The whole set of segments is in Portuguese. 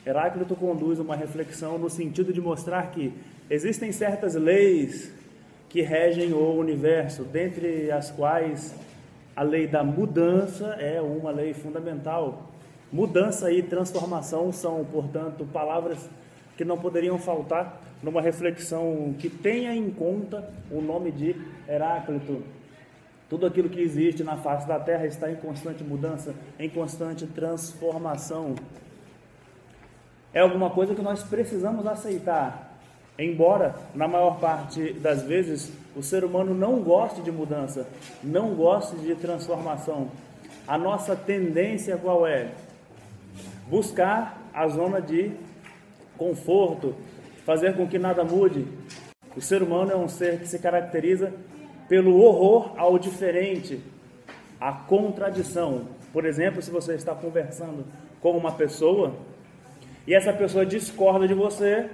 Heráclito conduz uma reflexão no sentido de mostrar que existem certas leis que regem o universo, dentre as quais a lei da mudança é uma lei fundamental. Mudança e transformação são, portanto, palavras que não poderiam faltar numa reflexão que tenha em conta o nome de Heráclito. Tudo aquilo que existe na face da Terra está em constante mudança, em constante transformação. É alguma coisa que nós precisamos aceitar, embora, na maior parte das vezes, o ser humano não goste de mudança, não goste de transformação. A nossa tendência qual é? Buscar a zona de conforto, fazer com que nada mude. O ser humano é um ser que se caracteriza pelo horror ao diferente, a contradição. Por exemplo, se você está conversando com uma pessoa e essa pessoa discorda de você,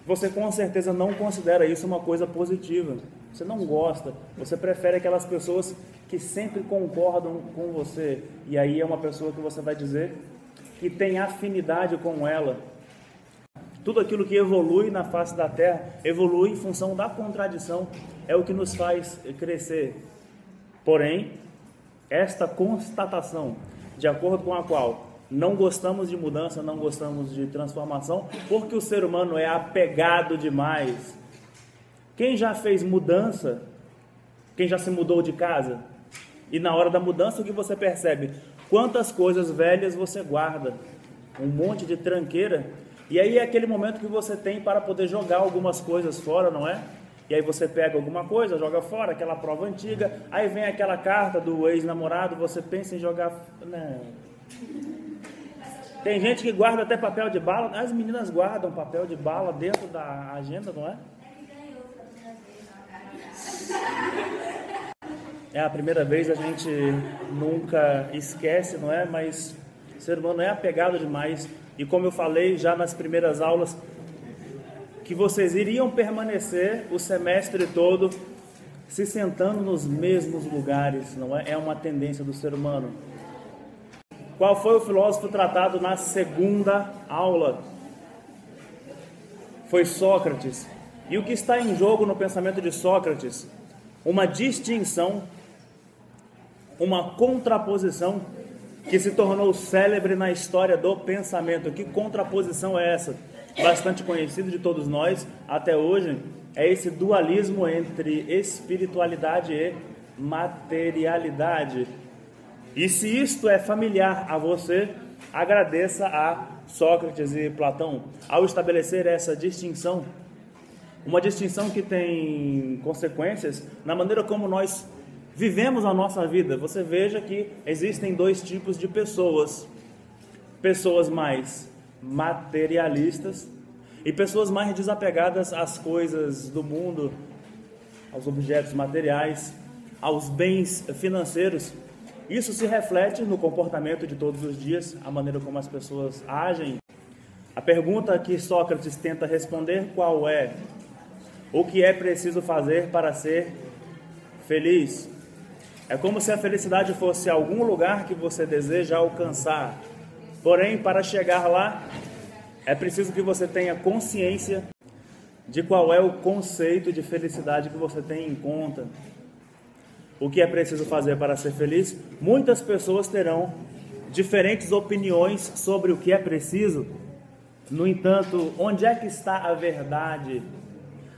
você com certeza não considera isso uma coisa positiva. Você não gosta, você prefere aquelas pessoas que sempre concordam com você. E aí é uma pessoa que você vai dizer que tem afinidade com ela. Tudo aquilo que evolui na face da Terra, evolui em função da contradição, é o que nos faz crescer. Porém, esta constatação, de acordo com a qual não gostamos de mudança, não gostamos de transformação, porque o ser humano é apegado demais. Quem já fez mudança? Quem já se mudou de casa? E na hora da mudança, o que você percebe? Quantas coisas velhas você guarda? Um monte de tranqueira. E aí é aquele momento que você tem para poder jogar algumas coisas fora, não é? E aí você pega alguma coisa, joga fora, aquela prova antiga, aí vem aquela carta do ex-namorado, você pensa em jogar... Não. Tem gente que guarda até papel de bala, as meninas guardam papel de bala dentro da agenda, não é? É a primeira vez, a gente nunca esquece, não é? Mas o ser humano é apegado demais. E como eu falei já nas primeiras aulas, que vocês iriam permanecer o semestre todo se sentando nos mesmos lugares, não é? É uma tendência do ser humano. Qual foi o filósofo tratado na segunda aula? Foi Sócrates. E o que está em jogo no pensamento de Sócrates? Uma distinção, uma contraposição que se tornou célebre na história do pensamento. Que contraposição é essa? Bastante conhecido de todos nós até hoje, é esse dualismo entre espiritualidade e materialidade. E se isto é familiar a você, agradeça a Sócrates e Platão ao estabelecer essa distinção. Uma distinção que tem consequências na maneira como nós vivemos a nossa vida. Você veja que existem dois tipos de pessoas. Pessoas mais materialistas e pessoas mais desapegadas às coisas do mundo, aos objetos materiais, aos bens financeiros. Isso se reflete no comportamento de todos os dias, a maneira como as pessoas agem. A pergunta que Sócrates tenta responder qual é? O que é preciso fazer para ser feliz? É como se a felicidade fosse algum lugar que você deseja alcançar. Porém, para chegar lá, é preciso que você tenha consciência de qual é o conceito de felicidade que você tem em conta. O que é preciso fazer para ser feliz? Muitas pessoas terão diferentes opiniões sobre o que é preciso. No entanto, onde é que está a verdade?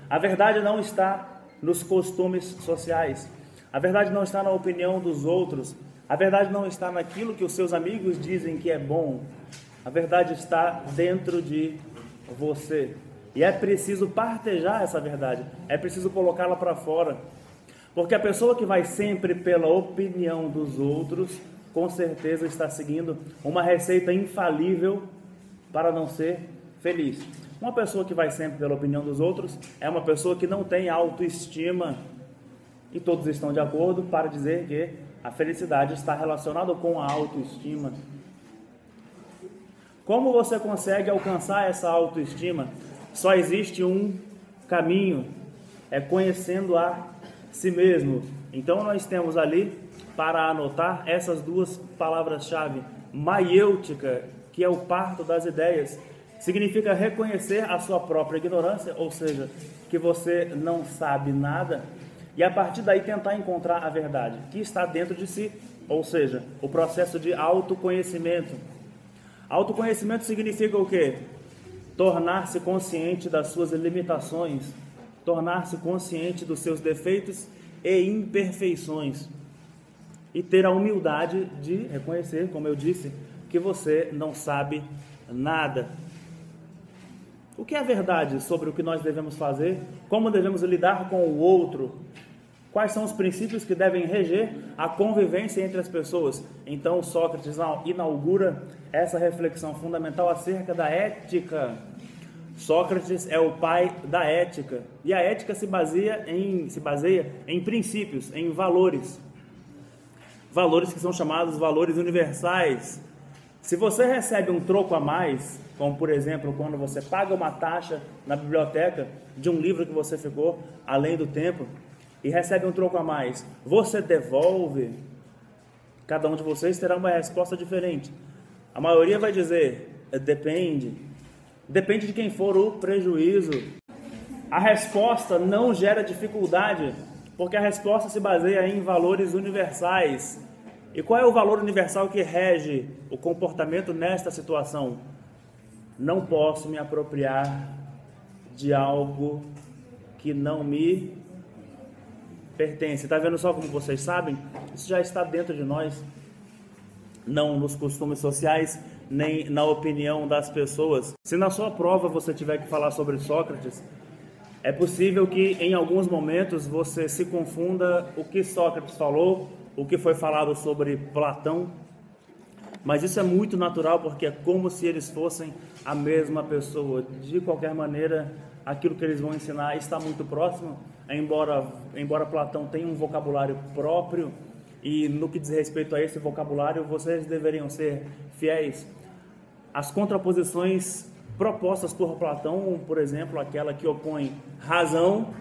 A verdade não está nos costumes sociais. A verdade não está na opinião dos outros. A verdade não está naquilo que os seus amigos dizem que é bom. A verdade está dentro de você. E é preciso partejar essa verdade. É preciso colocá-la para fora. Porque a pessoa que vai sempre pela opinião dos outros, com certeza está seguindo uma receita infalível para não ser feliz. Uma pessoa que vai sempre pela opinião dos outros é uma pessoa que não tem autoestima. E todos estão de acordo para dizer que a felicidade está relacionada com a autoestima. Como você consegue alcançar essa autoestima? Só existe um caminho, é conhecendo a si mesmo. Então nós temos ali para anotar essas duas palavras-chave: maiêutica, que é o parto das ideias, Significa reconhecer a sua própria ignorância, ou seja, que você não sabe nada, e a partir daí tentar encontrar a verdade que está dentro de si, ou seja, o processo de autoconhecimento. Autoconhecimento significa o quê? Tornar-se consciente das suas limitações, tornar-se consciente dos seus defeitos e imperfeições, e ter a humildade de reconhecer, como eu disse, que você não sabe nada. O que é a verdade sobre o que nós devemos fazer? Como devemos lidar com o outro? Quais são os princípios que devem reger a convivência entre as pessoas? Então, Sócrates inaugura essa reflexão fundamental acerca da ética. Sócrates é o pai da ética. E a ética se baseia em princípios, em valores. Valores que são chamados valores universais. Se você recebe um troco a mais, como por exemplo, quando você paga uma taxa na biblioteca de um livro que você ficou além do tempo, e recebe um troco a mais, você devolve? Cada um de vocês terá uma resposta diferente. A maioria vai dizer, depende. Depende de quem for o prejuízo. A resposta não gera dificuldade, porque a resposta se baseia em valores universais. E qual é o valor universal que rege o comportamento nesta situação? Não posso me apropriar de algo que não me pertence. Está vendo só como vocês sabem? Isso já está dentro de nós, não nos costumes sociais, nem na opinião das pessoas. Se na sua prova você tiver que falar sobre Sócrates, é possível que em alguns momentos você se confunda o que Sócrates falou, o que foi falado sobre Platão, mas isso é muito natural, porque é como se eles fossem a mesma pessoa. De qualquer maneira, aquilo que eles vão ensinar está muito próximo, embora Platão tenha um vocabulário próprio, e no que diz respeito a esse vocabulário, vocês deveriam ser fiéis. As contraposições propostas por Platão, por exemplo, aquela que opõe razão,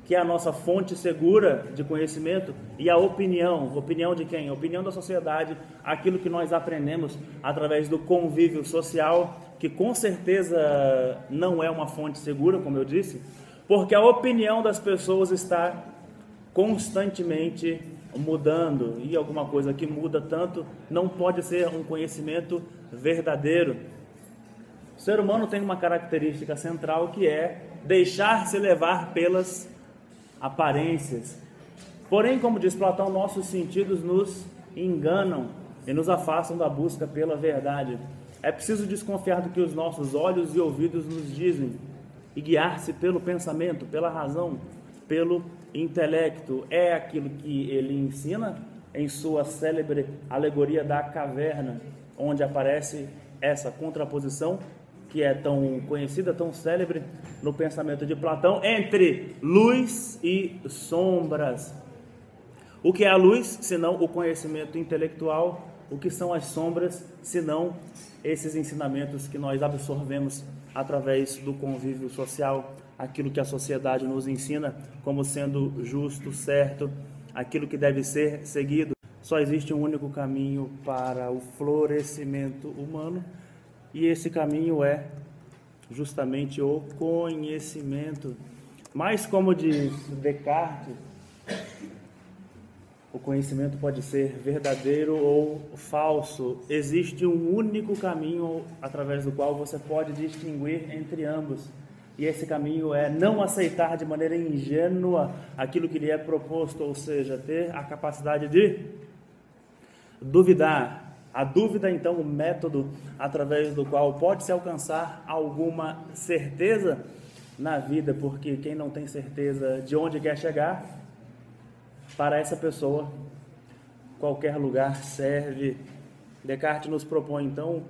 que é a nossa fonte segura de conhecimento, e a opinião. Opinião de quem? Opinião da sociedade, aquilo que nós aprendemos através do convívio social, que com certeza não é uma fonte segura, como eu disse, porque a opinião das pessoas está constantemente mudando, e alguma coisa que muda tanto não pode ser um conhecimento verdadeiro. O ser humano tem uma característica central, que é deixar-se levar pelas aparências. Porém, como diz Platão, nossos sentidos nos enganam e nos afastam da busca pela verdade. É preciso desconfiar do que os nossos olhos e ouvidos nos dizem e guiar-se pelo pensamento, pela razão, pelo intelecto. É aquilo que ele ensina em sua célebre alegoria da caverna, onde aparece essa contraposição que é tão conhecida, tão célebre no pensamento de Platão, entre luz e sombras. O que é a luz, senão o conhecimento intelectual? O que são as sombras, senão esses ensinamentos que nós absorvemos através do convívio social, aquilo que a sociedade nos ensina como sendo justo, certo, aquilo que deve ser seguido. Só existe um único caminho para o florescimento humano, e esse caminho é justamente o conhecimento. Mas, como diz Descartes, o conhecimento pode ser verdadeiro ou falso. Existe um único caminho através do qual você pode distinguir entre ambos. E esse caminho é não aceitar de maneira ingênua aquilo que lhe é proposto, ou seja, ter a capacidade de duvidar. A dúvida, então, o método através do qual pode-se alcançar alguma certeza na vida, porque quem não tem certeza de onde quer chegar, para essa pessoa, qualquer lugar serve. Descartes nos propõe, então,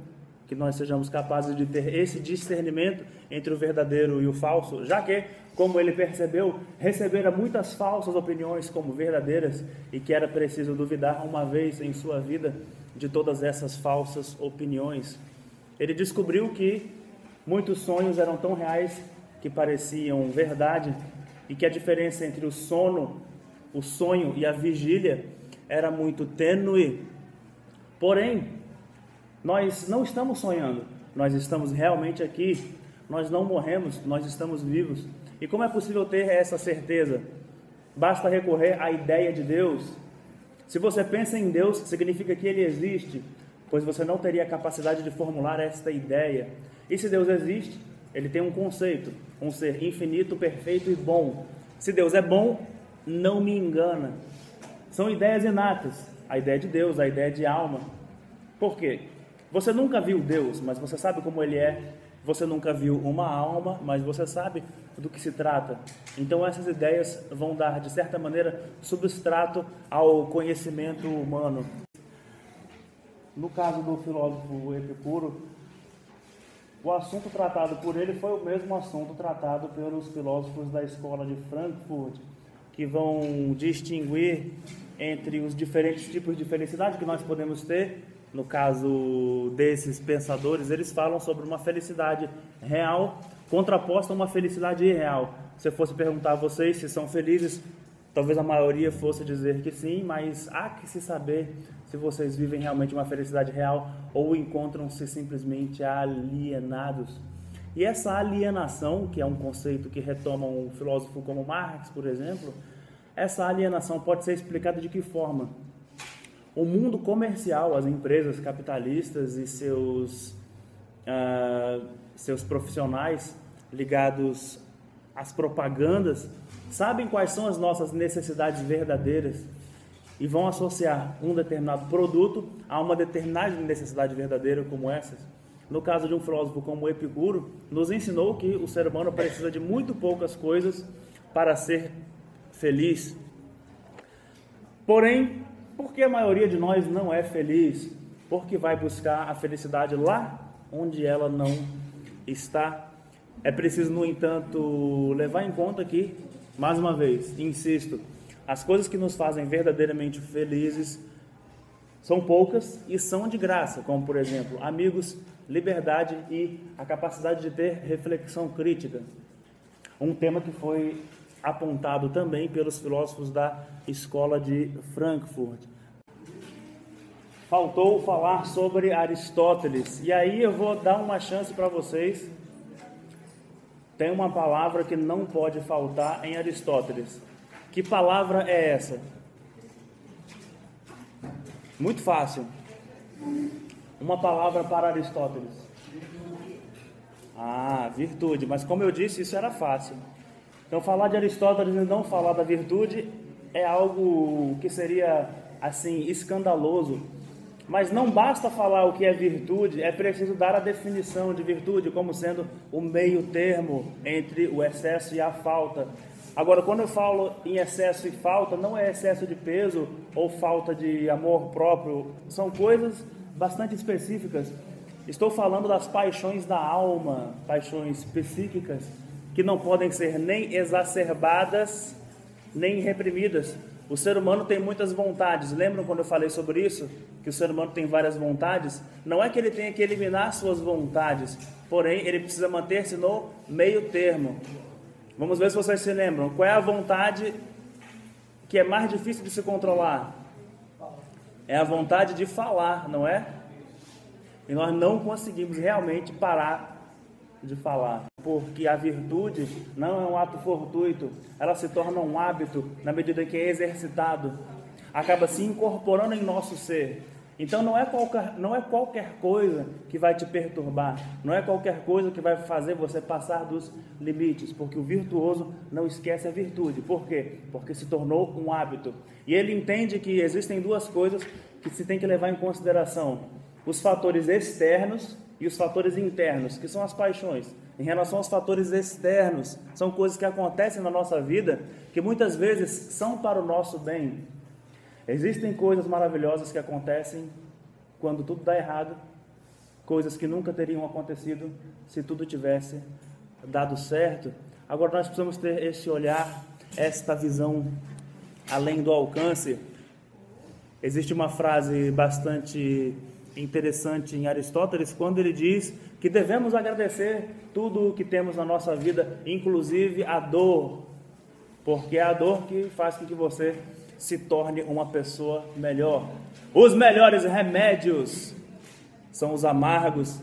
que nós sejamos capazes de ter esse discernimento entre o verdadeiro e o falso, já que, como ele percebeu, recebera muitas falsas opiniões como verdadeiras e que era preciso duvidar uma vez em sua vida de todas essas falsas opiniões. Ele descobriu que muitos sonhos eram tão reais que pareciam verdade, e que a diferença entre o sonho e a vigília era muito tênue. Porém, nós não estamos sonhando, nós estamos realmente aqui, nós não morremos, nós estamos vivos. E como é possível ter essa certeza? Basta recorrer à ideia de Deus. Se você pensa em Deus, significa que Ele existe, pois você não teria a capacidade de formular esta ideia. E se Deus existe, Ele tem um conceito, um ser infinito, perfeito e bom. Se Deus é bom, não me engana. São ideias inatas, a ideia de Deus, a ideia de alma. Por quê? Você nunca viu Deus, mas você sabe como Ele é. Você nunca viu uma alma, mas você sabe do que se trata. Então essas ideias vão dar, de certa maneira, substrato ao conhecimento humano. No caso do filósofo Epicuro, o assunto tratado por ele foi o mesmo assunto tratado pelos filósofos da escola de Frankfurt, que vão distinguir entre os diferentes tipos de felicidade que nós podemos ter. No caso desses pensadores, eles falam sobre uma felicidade real contraposta a uma felicidade irreal. Se eu fosse perguntar a vocês se são felizes, talvez a maioria fosse dizer que sim, mas há que se saber se vocês vivem realmente uma felicidade real ou encontram-se simplesmente alienados. E essa alienação, que é um conceito que retoma um filósofo como Marx, por exemplo, essa alienação pode ser explicada de que forma? O mundo comercial, as empresas capitalistas e seus profissionais ligados às propagandas sabem quais são as nossas necessidades verdadeiras e vão associar um determinado produto a uma determinada necessidade verdadeira como essas. No caso de um filósofo como Epicuro, nos ensinou que o ser humano precisa de muito poucas coisas para ser feliz. Porém, por que a maioria de nós não é feliz? Porque vai buscar a felicidade lá onde ela não está. É preciso, no entanto, levar em conta que, mais uma vez, insisto, as coisas que nos fazem verdadeiramente felizes são poucas e são de graça, como, por exemplo, amigos, liberdade e a capacidade de ter reflexão crítica. Um tema que foi apontado também pelos filósofos da escola de Frankfurt. Faltou falar sobre Aristóteles, e aí eu vou dar uma chance para vocês. Tem uma palavra que não pode faltar em Aristóteles. Que palavra é essa? Muito fácil. Uma palavra para Aristóteles. Virtude, mas como eu disse, isso era fácil. Então, falar de Aristóteles e não falar da virtude é algo que seria, assim, escandaloso. Mas não basta falar o que é virtude, é preciso dar a definição de virtude como sendo o meio termo entre o excesso e a falta. Agora, quando eu falo em excesso e falta, não é excesso de peso ou falta de amor próprio, são coisas bastante específicas. Estou falando das paixões da alma, paixões psíquicas, que não podem ser nem exacerbadas, nem reprimidas. O ser humano tem muitas vontades. Lembram quando eu falei sobre isso? Que o ser humano tem várias vontades? Não é que ele tenha que eliminar suas vontades, porém ele precisa manter-se no meio termo. Vamos ver se vocês se lembram. Qual é a vontade que é mais difícil de se controlar? É a vontade de falar, não é? E nós não conseguimos realmente parar de falar, porque a virtude não é um ato fortuito, ela se torna um hábito na medida que é exercitado, acaba se incorporando em nosso ser. Então não é qualquer coisa que vai te perturbar, não é qualquer coisa que vai fazer você passar dos limites, porque o virtuoso não esquece a virtude. Por quê? Porque se tornou um hábito. E ele entende que existem duas coisas que se tem que levar em consideração: os fatores externos e os fatores internos, que são as paixões. Em relação aos fatores externos, são coisas que acontecem na nossa vida que muitas vezes são para o nosso bem. Existem coisas maravilhosas que acontecem quando tudo dá errado, coisas que nunca teriam acontecido se tudo tivesse dado certo. Agora nós precisamos ter esse olhar, esta visão além do alcance. Existe uma frase bastante interessante em Aristóteles, quando ele diz que devemos agradecer tudo o que temos na nossa vida, inclusive a dor, porque é a dor que faz com que você se torne uma pessoa melhor. Os melhores remédios são os amargos,